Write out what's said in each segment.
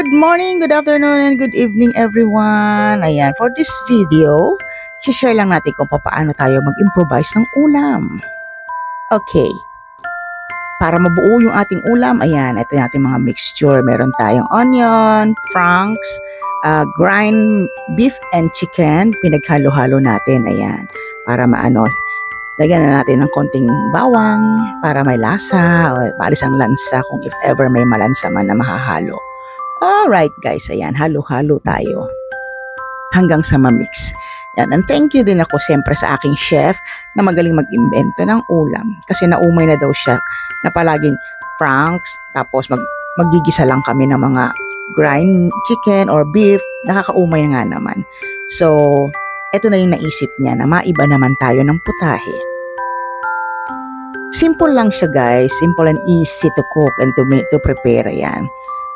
Good morning, good afternoon, and good evening everyone. Ayan, for this video, share lang natin kung paano tayo mag-improvise ng ulam. Okay, para mabuo yung ating ulam, ayan, ito yung ating mga mixture. Meron tayong onion, franks, grind beef and chicken, pinaghalo-halo natin, ayan, para maano, lagyan na natin ng konting bawang para may lasa, o maalis ang lansa kung if ever may malansa man na mahahalo. Alright guys, ayan, halo-halo tayo hanggang sa ma-mix. Yan, and thank you din ako siyempre sa aking chef na magaling mag-imbento ng ulam. Kasi naumay na daw siya na palaging franks, tapos magigisa lang kami ng mga grind chicken or beef, nakakaumay nga naman. So, eto na yung naisip niya na maiba naman tayo ng putahe. Simple lang siya guys, simple and easy to cook and to prepare yan.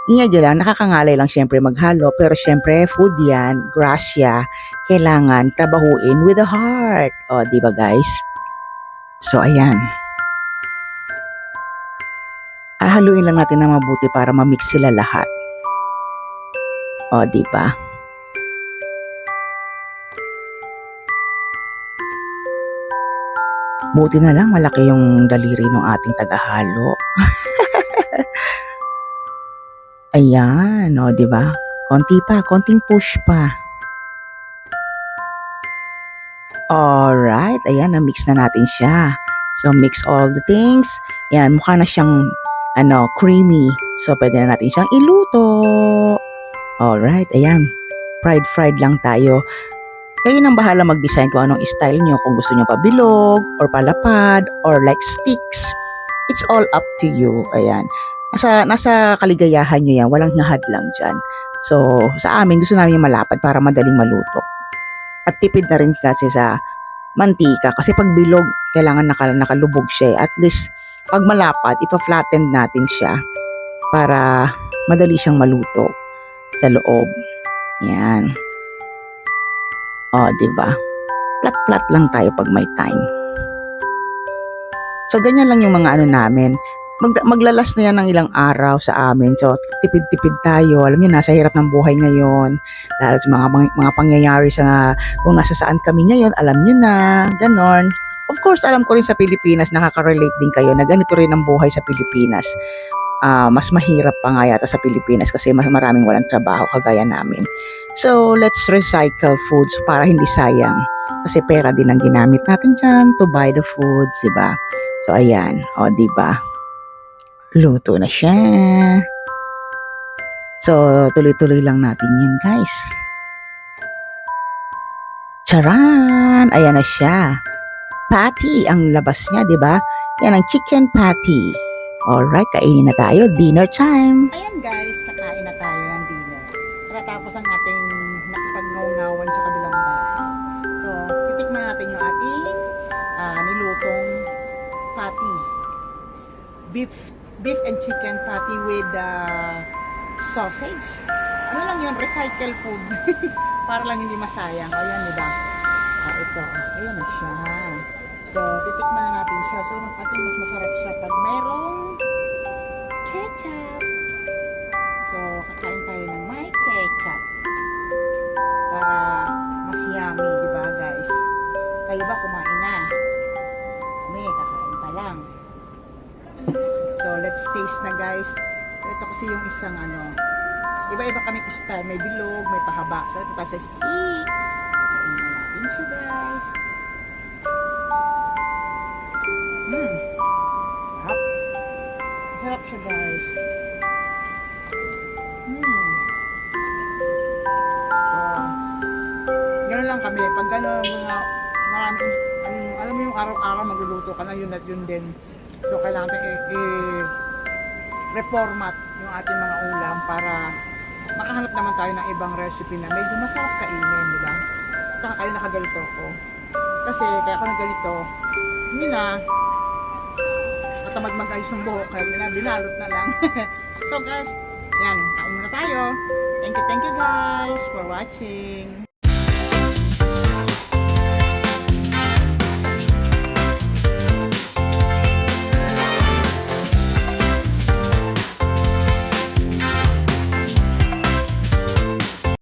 Inya lang, nakakangalay lang syempre maghalo, pero syempre food yan, grasya, kailangan trabahuin with the heart. O, di ba guys? So, ayan. Hahaluin lang natin na mabuti para ma-mix sila lahat. O, di ba? Buti na lang malaki yung daliri ng ating tagahalo. Ayan, o, di ba? Konti pa, konting push pa. Alright, ayan, na-mix na natin siya. So, mix all the things. Ayan, mukha na siyang, creamy. So, pwede na natin siyang iluto. Alright, ayan. Fried lang tayo. Kayo nang bahala mag-design kung anong style nyo. Kung gusto nyo pabilog, or palapad, or like sticks. It's all up to you. Ayan. Nasa kaligayahan nyo yan, walang hahad lang dyan. So, sa amin, gusto namin yung malapad para madaling maluto. At tipid na rin kasi sa mantika. Kasi pag bilog, kailangan nakalubog siya. At least, pag malapad, ipa-flatten natin siya para madali siyang maluto sa loob. Yan. O, diba? Plat-plat lang tayo pag may time. So, ganyan lang yung mga namin. Maglalas na yan ng ilang araw sa amin. So, tipid-tipid tayo. Alam niyo, nasa hirap ng buhay ngayon. Dahil sa mga pangyayari sa kung nasa saan kami ngayon, alam niyo na, ganon. Of course, alam ko rin sa Pilipinas, nakaka-relate din kayo na ganito rin ang buhay sa Pilipinas. Mas mahirap pa nga yata sa Pilipinas kasi mas maraming walang trabaho kagaya namin. So, let's recycle foods para hindi sayang. Kasi pera din ang ginamit natin dyan to buy the foods, diba? So, ayan. O, diba? Luto na siya. So, tuloy-tuloy lang natin yun, guys. Charan! Ayan na siya. Patty ang labas niya, di ba? Yan ang chicken patty. Alright, kainin na tayo. Dinner time. Ayan, guys. Kakain na tayo ng dinner. Tapos ang ating nakipag-ngaw-ngawan sa kabilang bahay. So, titikman natin yung ating nilutong patty. Beef and chicken patty with sausage. Ano lang yun? Recycle food. Para lang hindi masayang. O yan, diba? Ito. Ayan na siya. So, titikman na natin siya. So, I think mas masarap siya pag merong ketchup. So, kakain tayo ng may ketchup. Para mas yummy, diba guys? Kayo ba kumain na? Kami, kakain pa lang. So, let's taste na guys. So, ito kasi yung isang iba-iba kaming style. May bilog, may pahaba. So, ito tayo sa stick. Kain na natin siya guys. Sarap. Sarap siya guys. So, gano'n lang kami. Pag gano'n, maraming, alam mo yung araw-araw magluluto ka na, yun at yun din. So, kailangan i-reformat yung ating mga ulam para makahanap naman tayo ng ibang recipe na medyo masarap kainin, di ba? Kaya nakagalito ako. Kasi, kaya ako nagganito, hindi na matamad mag-ayos ng buhok, kaya binalot na lang. So, guys, yan, kain muna tayo. Thank you guys for watching.